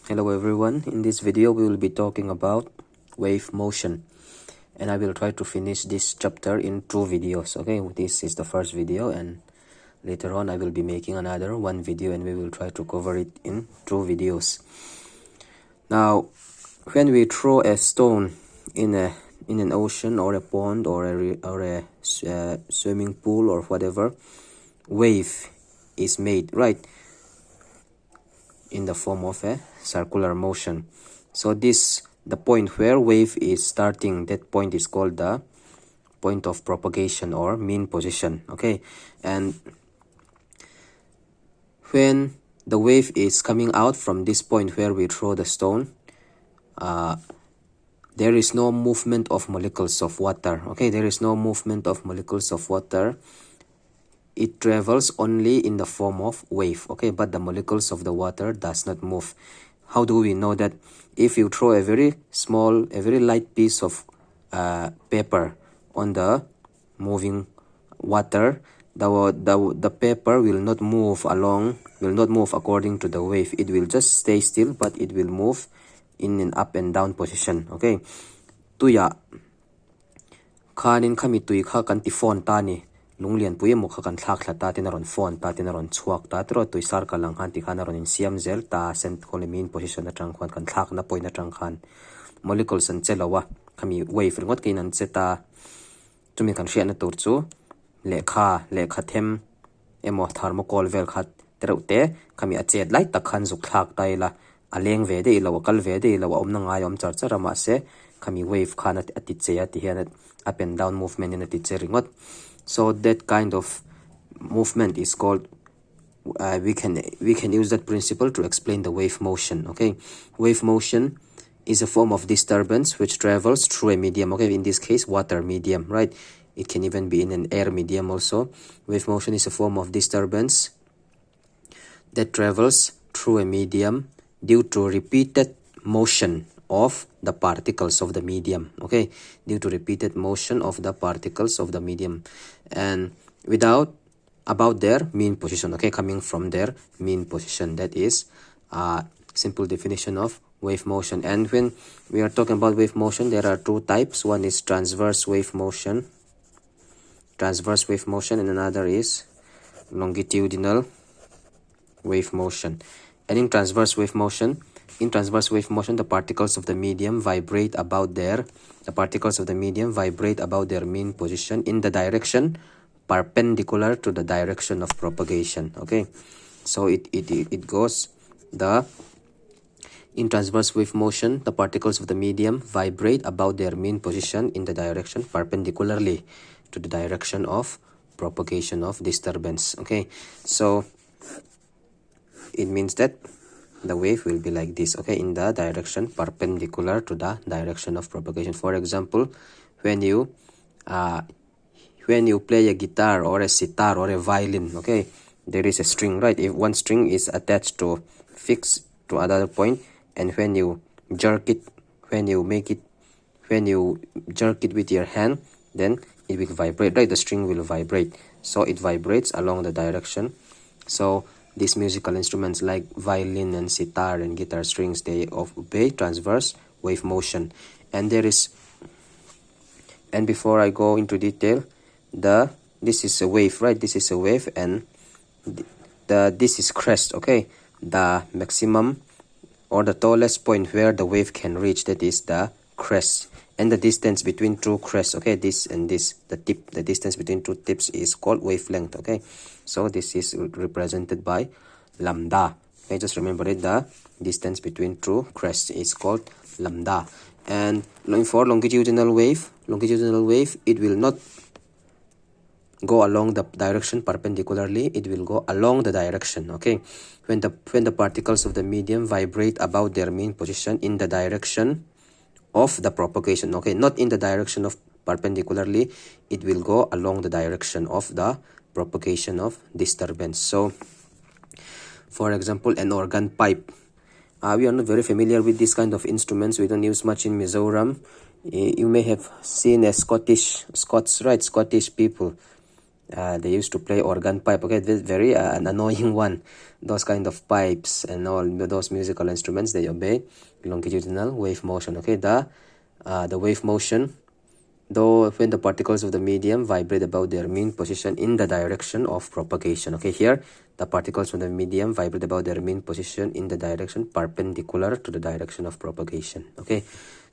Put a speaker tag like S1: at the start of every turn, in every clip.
S1: Hello everyone, in this video we will be talking about wave motion, and I will try to finish this chapter in 2 videos. Okay, this is the first video, and later on I will be making another one video and we will try to cover it in 2 videos. Now, when we throw a stone in an ocean or a pond or a swimming pool or whatever, wave is made, right, in the form of a circular motion. So the point where wave is starting, that point is called the point of propagation or mean position. Okay, and when the wave is coming out from this point where we throw the stone, there is no movement of molecules of water. Okay, there is no movement of molecules of water. It travels only in the form of wave. Okay, but the molecules of the water does not move. How do we know that? If you throw a very small, a very light piece of paper on the moving water, the paper will not move according to the wave. It will just stay still, but it will move in an up and down position. Okay, tuya khanin khami tui kha kan ti phone ta ni lunglian puye mo kha kan thlak thla ta tin ron phone ta tin ron chuak ta tro tui sar ka lang han ti khan ron in siam zel ta sent kholemin position na tang khan kan thlak na point na tang khan molecules an chelawa khami wave ringot kin an cheta tumi kan hriat na tur chu lekha them emo thermocol vel khat terote khami a chet lai tak khan zuk thlak tai la aleng ve de lo kal ve de lo om na ngai om char char ma se khami wave khan ati che ati hian up and down movement in ati che ringot. So that kind of movement is called we can use that principle to explain the wave motion. Okay, wave motion is a form of disturbance which travels through a medium. Okay, in this case water medium, right? It can even be in an air medium also. Wave motion is a form of disturbance that travels through a medium due to repeated motion of the particles of the medium. Okay, due to repeated motion of the particles of the medium and about their mean position. Okay, coming from their mean position. That is a simple definition of wave motion. And when we are talking about wave motion, there are 2 types. One is transverse wave motion, and another is longitudinal wave motion. And in transverse wave motion, the particles of the medium vibrate about their mean position in the direction perpendicular to the direction of propagation. Okay, so it goes in transverse wave motion, the particles of the medium vibrate about their mean position in the direction perpendicularly to the direction of propagation of disturbance. Okay, so it means that the wave will be like this. Okay, in the direction perpendicular to the direction of propagation. For example, when you play a guitar or a sitar or a violin, okay, there is a string, right? If one string is attached to fix to another point, and when you jerk it with your hand, then it will vibrate, right? The string will vibrate, so it vibrates along the direction. So these musical instruments like violin and sitar and guitar strings, they obey transverse wave motion. And before I go into detail, this is a wave, right? This is a wave, and this is crest. Okay, the maximum or the tallest point where the wave can reach, that is the crest, and the distance between 2 crests, okay, this and this, the distance between 2 tips is called wavelength. Okay, so this is represented by lambda. Okay, just remember it, the distance between 2 crests is called lambda. And for longitudinal wave, it will not go along the direction perpendicularly, it will go along the direction. Okay, when the particles of the medium vibrate about their mean position in the direction of the propagation. Okay, not in the direction of perpendicularly, it will go along the direction of the propagation of disturbance. So for example, an organ pipe, we are not very familiar with this kind of instruments. We don't use much in Mizoram. You may have seen a Scottish people, they used to play organ pipe. Okay, this very an annoying one. Those kind of pipes and all those musical instruments, they obey longitudinal wave motion. Okay, the wave motion, though when the particles of the medium vibrate about their mean position in the direction of propagation. Okay, here the particles from the medium vibrate about their mean position in the direction perpendicular to the direction of propagation. Okay,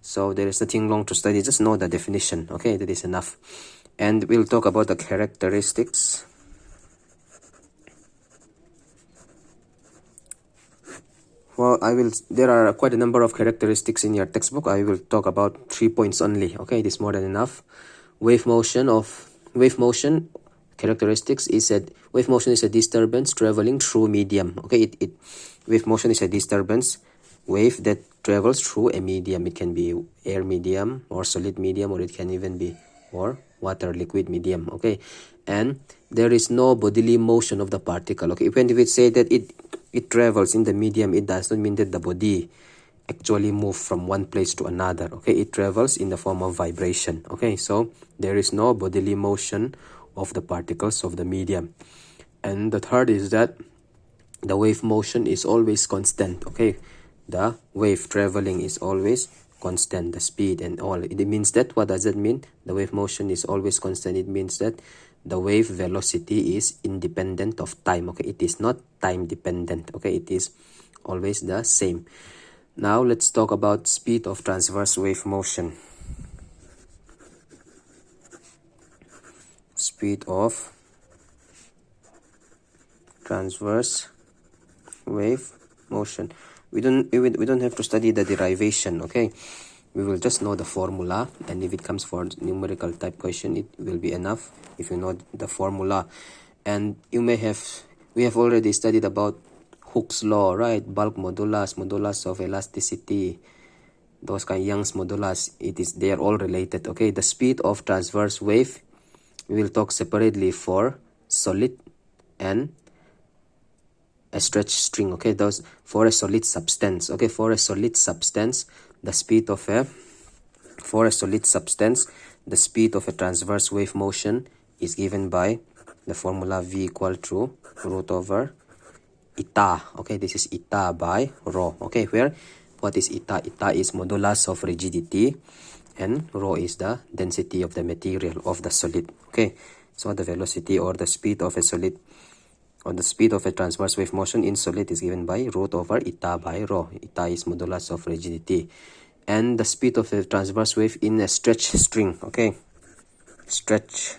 S1: so there is nothing long to study, just know the definition. Okay, that is enough. And we'll talk about the characteristics. Well, there are quite a number of characteristics in your textbook. I will talk about 3 points only. Okay, it is more than enough. Wave motion characteristics is that wave motion is a disturbance traveling through medium. Okay, wave motion is a disturbance wave that travels through a medium. It can be air medium or solid medium, or it can even be water liquid medium. Okay, and there is no bodily motion of the particle. Okay, when we say that it travels in the medium, it does not mean that the body actually move from one place to another. Okay, it travels in the form of vibration. Okay, so there is no bodily motion of the particles of the medium. And the third is that the wave motion is always constant. Okay, the wave traveling is always constant, the speed and all. It means that, what does that mean? The wave motion is always constant. It means that the wave velocity is independent of time. Okay, it is not time dependent. Okay, it is always the same. Now let's talk about speed of transverse wave motion. Speed of transverse wave motion. We don't have to study the derivation. Okay, we will just know the formula, and if it comes for numerical type question, it will be enough if you know the formula. And we have already studied about Hooke's law, right? Bulk modulus of elasticity, those kind, Young's modulus, they are all related. Okay, the speed of transverse wave, we will talk separately for solid and a stretched string. Okay, those for a solid substance. Okay, for a solid substance, the speed of a transverse wave motion is given by the formula V equal to root over eta. Okay, this is eta by rho. Okay, where what is eta? Eta is modulus of rigidity, and rho is the density of the material of the solid. Okay, so the velocity or the speed of a solid, or the speed of a transverse wave motion in solid, is given by root over eta by rho. Eta is modulus of rigidity. And the speed of a transverse wave in a stretched string. Okay, stretch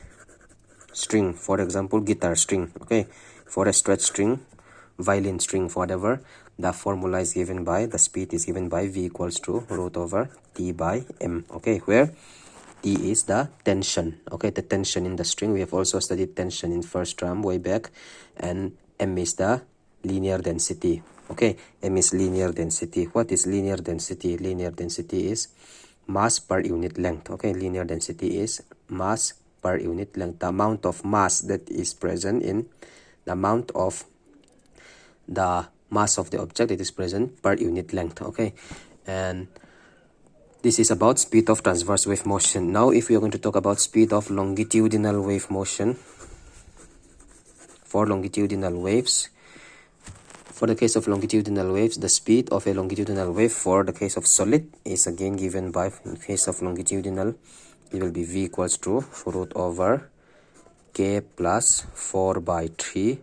S1: string, for example guitar string. Okay, for a stretched string, violin string, whatever, the formula is given by, the speed is given by V equals to root over T by M. Okay, where T is the tension. Okay, the tension in the string. We have also studied tension in first term way back. And M is the linear density. Okay, M is linear density. What is linear density? Linear density is mass per unit length. Okay, linear density is mass per unit length. The amount of mass that is present in the amount of the mass of the object that is present per unit length. Okay, and this is about speed of transverse wave motion. Now if we are going to talk about speed of longitudinal wave motion, for longitudinal waves, for the case of longitudinal waves, the speed of a longitudinal wave for the case of solid is again given by, in case of longitudinal, it will be V equals to root over K plus 4 by 3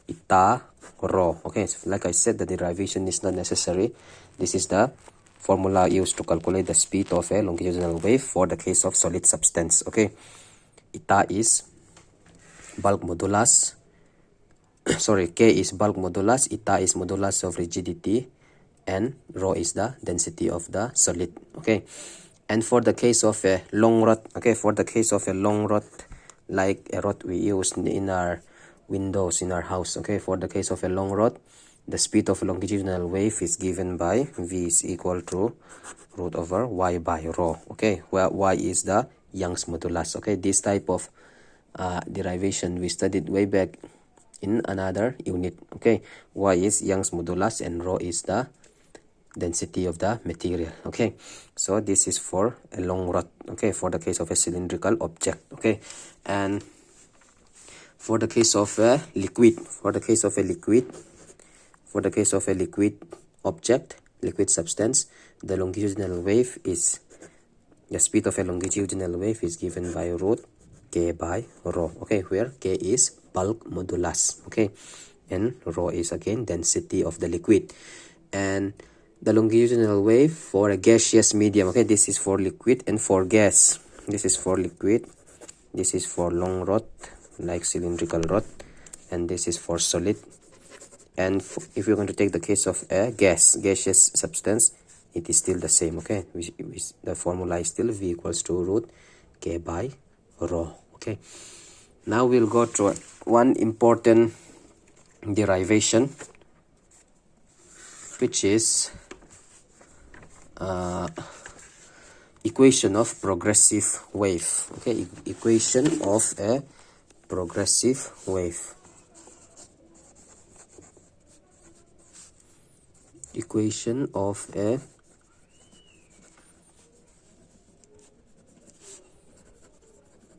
S1: eta rho. Okay, so like I said, the derivation is not necessary. This is the formula used to calculate the speed of a longitudinal wave for the case of solid substance. Okay, eta is bulk modulus, sorry, K is bulk modulus, eta is modulus of rigidity, and rho is the density of the solid. Okay, and for the case of a long rod, okay, for the case of a long rod, like a rod we use in our windows in our house, okay, for the case of a long rod, the speed of a longitudinal wave is given by V is equal to root over Y by rho. Okay, where Y is the Young's modulus. Okay, this type of derivation we studied way back in another unit. Okay, Y is Young's modulus and rho is the density of the material. Okay, so this is for a long rod. Okay, for the case of a cylindrical object. Okay, and For the case of a liquid, object, liquid substance, the longitudinal wave is, the speed of a longitudinal wave is given by root k by rho, okay, where k is bulk modulus, okay, and rho is again density of the liquid. And the longitudinal wave for a gaseous medium, okay, this is for liquid, and for gas, this is for liquid, this is for long rod like cylindrical rod, and this is for solid. And if you're going to take the case of a gaseous substance, it is still the same, okay, the formula is still V equals to root k by rho, okay. Now we'll go to one important derivation, which is equation of progressive wave, okay, equation of a progressive wave. Equation of a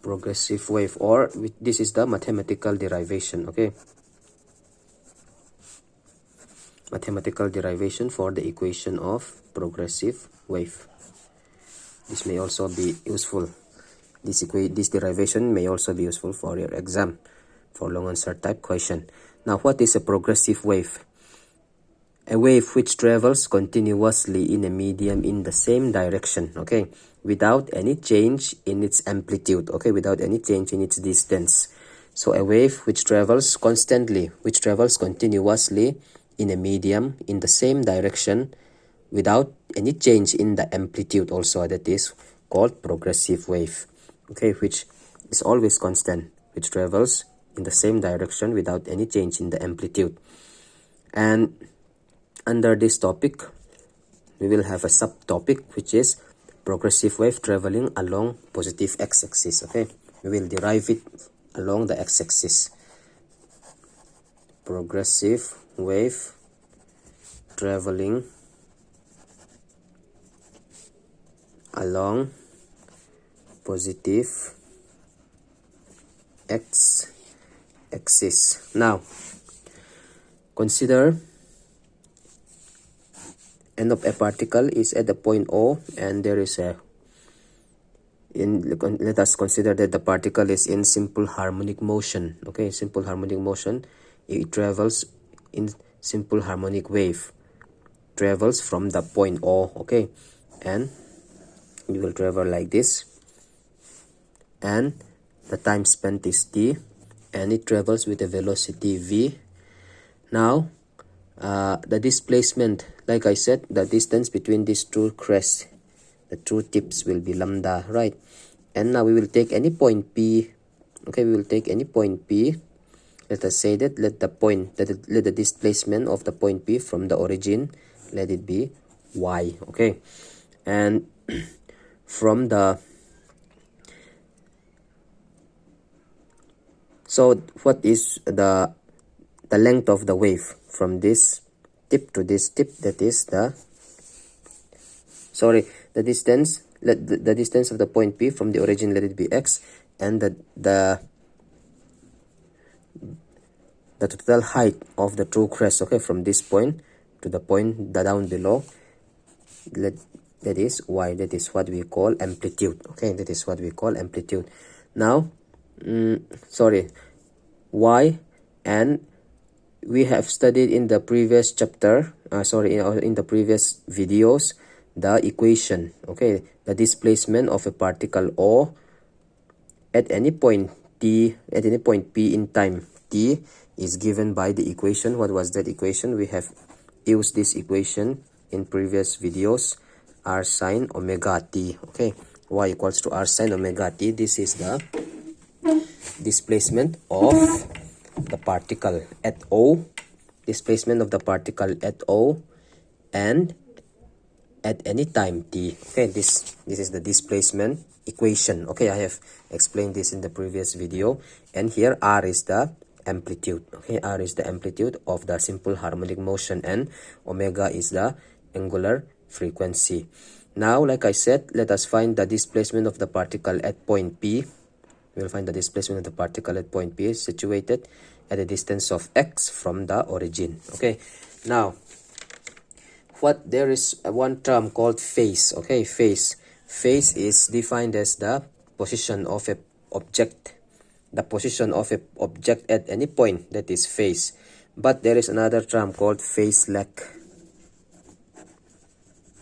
S1: progressive wave, or this is the mathematical derivation, okay, mathematical derivation for the equation of progressive wave. This may also be useful, this derivation may also be useful for your exam, for long answer type question. Now, what is a progressive wave? A wave which travels continuously in a medium in the same direction, okay, without any change in its amplitude, okay, without any change in its distance. So a wave which travels constantly, which travels continuously in a medium in the same direction without any change in the amplitude also, that is called progressive wave, okay, which is always constant, which travels in the same direction without any change in the amplitude. And under this topic, we will have a subtopic, which is progressive wave traveling along positive x-axis, okay. We will derive it along the x-axis. Progressive wave traveling along positive x-axis. Now, consider end of a particle is at the point O, and there is a let us consider that the particle is in simple harmonic motion, okay, simple harmonic motion. It travels in simple harmonic wave, travels from the point O, okay, and it will travel like this, and the time spent is t, and it travels with a velocity v. Now the displacement, like I said, the distance between these two crests, the two tips, will be lambda, right? And now we will take any point P, okay, we will take any point P. Let us say that let the displacement of the point P from the origin, let it be y, okay, and from the, so what is the length of the wave from this tip to this tip? That is the, sorry, the distance, let the distance of the point P from the origin, let it be x, and the total height of the two crests, okay, from this point to the point down below, that is y. That is what we call amplitude, okay, that is what we call amplitude. Now sorry, y, and we have studied in the previous chapter, in the previous videos, the equation, okay, the displacement of a particle O at any point t, at any point P in time t, is given by the equation. What was that equation? We have used this equation in previous videos, r sine omega t, okay, y equals to r sine omega t. This is the displacement of the particle at O, displacement of the particle at O, and at any time t, okay. This is the displacement equation, okay. I have explained this in the previous video, and here r is the amplitude, okay, r is the amplitude of the simple harmonic motion, and omega is the angular frequency. Now, like I said, let us find the displacement of the particle at point P. We will find the displacement of the particle at point P is situated at a distance of x from the origin. Okay, now there is one term called phase. Okay, phase is defined as the position of a object, the position of a object at any point, that is phase. But there is another term called phase lag.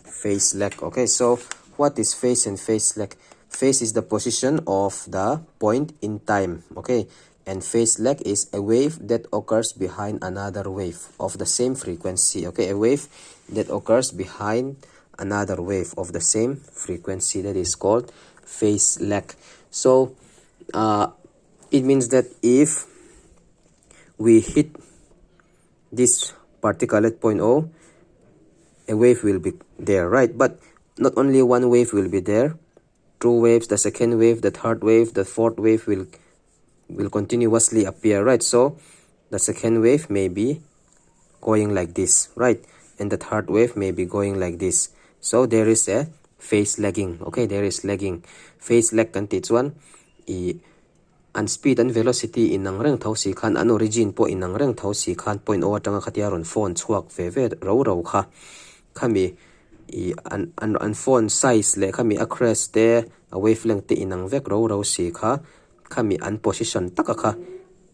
S1: Phase lag. Okay, so what is phase and phase lag? Phase is the position of the point in time. Okay, and phase lag is a wave that occurs behind another wave of the same frequency. Okay, a wave that occurs behind another wave of the same frequency, that is called phase lag. So it means that if we hit this particle at point O, a wave will be there, right? But not only one wave will be there, two waves, the second wave, the third wave, the fourth wave will continuously appear, right? So the second wave may be going like this, right? And the third wave may be going like this. So there is a phase lagging. Okay, there is lagging. Phase lag kan ti chuan an speed and velocity inang reng tho si khan an origin po inang reng tho si khan point O atanga khatia ron phone chuak ve ro kha khami an phone size le khami a crest te a wavelength te inang vek ro si kha khami an position taka kha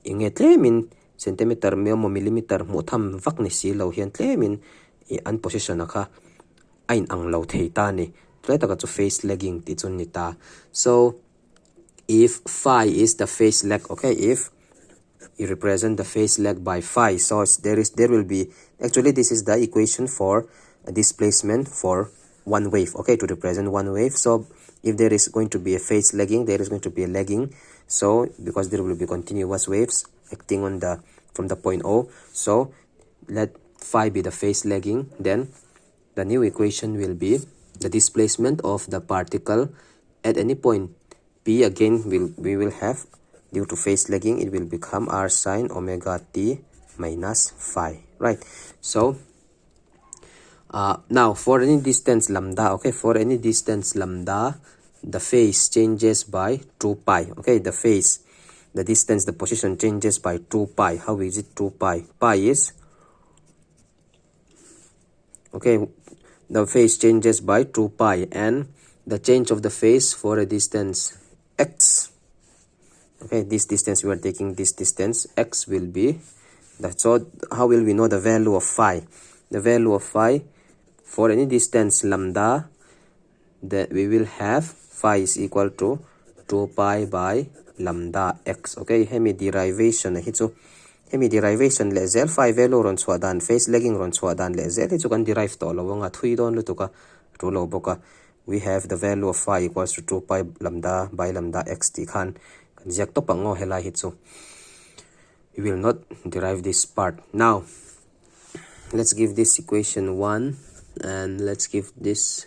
S1: inge tlemin centimeter mo millimeter mo tham vak ni si lo hian tlemin an position kha ain ang lo thei ta ni tlai taka chu phase lagging ti chun ni ta. So if phi is the phase lag, okay, if you represent the phase lag by phi, so there will be, actually this is the equation for a displacement for one wave, okay, to represent one wave. So if there is going to be a phase lagging, there is going to be a lagging. So because there will be continuous waves acting on the from the point O, so let phi be the phase lagging, then the new equation will be the displacement of the particle at any point P. Again we will have, due to phase lagging, it will become r sine omega t minus phi, right? So now for any distance lambda, okay, for any distance lambda, the phase changes by 2 pi. Okay, the phase, the distance, the position changes by 2 pi. How is it 2 pi? Pi is, okay, the phase changes by 2 pi, and the change of the phase for a distance x, okay, this distance, we are taking this distance, x will be that. So how will we know the value of phi? The value of phi for any distance lambda, that we will have phi is equal to 2 pi by lambda x. Okay, hemi derivation hi chu, hemi derivation le zel phi value ron chhuadan phase lagging ron chhuadan le zel hi chu kan derive to lo nga thui don lu tu ka ru lo boka. We have the value of phi equals to 2 pi lambda by lambda x ti khan kan ziak to pango hela hi chu. We will not derive this part. Now let's give this equation 1, and let's give this,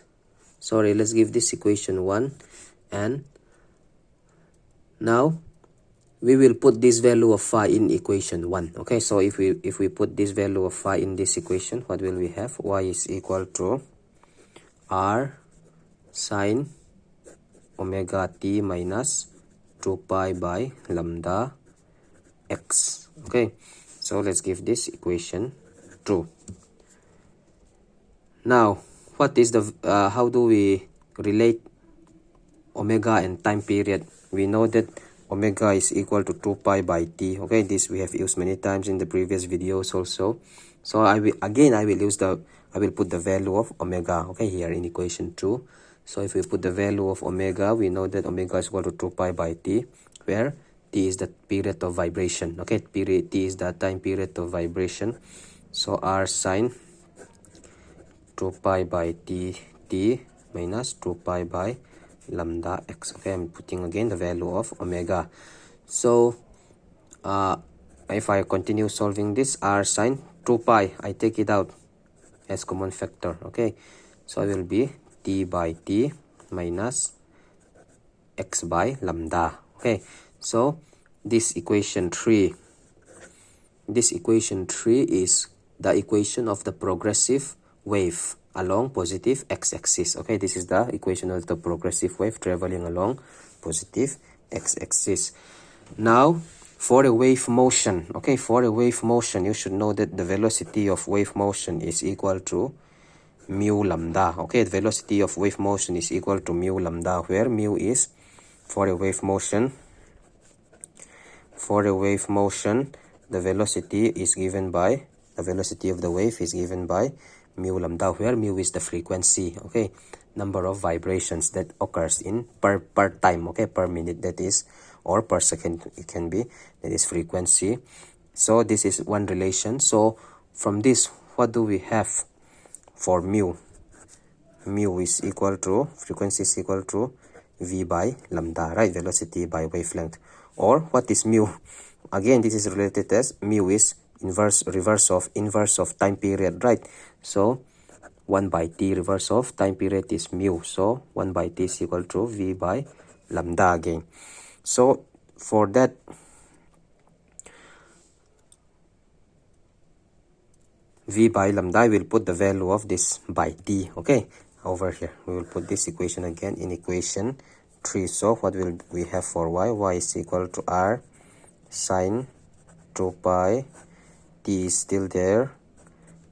S1: let's give this equation 1, and now we will put this value of phi in equation 1. Okay, so if we put this value of phi in this equation, what will we have? Y is equal to r sine omega t minus 2 pi by lambda x. Okay, so let's give this equation 2. Now what is the how do we relate omega and time period? We know that omega is equal to 2 pi by t. Okay, this we have used many times in the previous videos also. So I will put the value of omega, okay, here in equation 2. So if we put the value of omega, we know that omega is equal to 2 pi by t, where t is the period of vibration. Okay, t is the time period of vibration. So r sine 2 pi by t minus 2 pi by lambda x. Okay, I'm putting again the value of omega. So if I continue solving this, r sine 2 pi, I take it out as common factor. Okay, so it will be t by t minus x by lambda. Okay, so this equation 3 is the equation of the progressive wave along positive x-axis. Okay, this is the equation of the progressive wave traveling along positive x-axis. Now for a wave motion, okay, for a wave motion, you should know that the velocity of wave motion is equal to mu lambda. Okay, the velocity of wave motion is equal to mu lambda, where mu is, for a wave motion, the velocity is given by, the velocity of the wave is given by mu lambda, where mu is the frequency, okay, number of vibrations that occurs in per time, okay, per minute, that is, or per second, it can be, that is frequency. So this is one relation. So from this, what do we have for mu? Mu is equal to, frequency is equal to v by lambda, right? Velocity by wavelength. Or what is mu? Again, this is related as mu is reverse of time period, right? So 1 by t, reverse of time period is mu. So 1 by t is equal to v by lambda again. So for that, v by lambda, I will put the value of this by t, okay, over here. We will put this equation again in equation 3. So what will we have for y? Y is equal to r sine 2 pi, t is still there,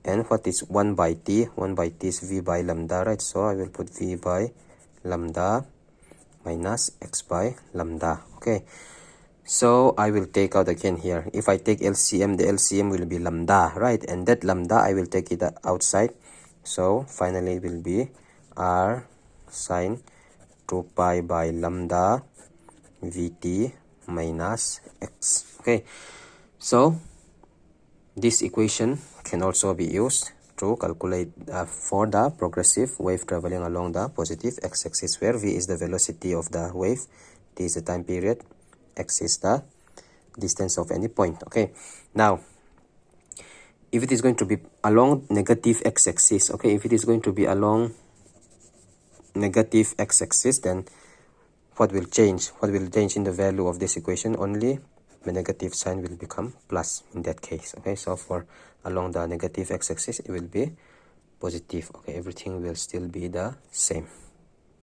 S1: and what is 1 by t? 1 by t is v by lambda, right? So I will put v by lambda minus x by lambda, okay. So I will take out again here. If I take LCM, the LCM will be lambda, right? And that lambda, I will take it outside. So finally it will be r sine 2 pi by lambda vt minus x, okay. So this equation can also be used to calculate for the progressive wave traveling along the positive x-axis, where v is the velocity of the wave, t is the time period, x is the distance of any point, okay. Now if it is going to be along negative x-axis, okay, if it is going to be along negative x-axis, then what will change? What will change in the value of this equation? Only the negative sign will become plus in that case, okay. So for along the negative x-axis, it will be positive, okay. Everything will still be the same.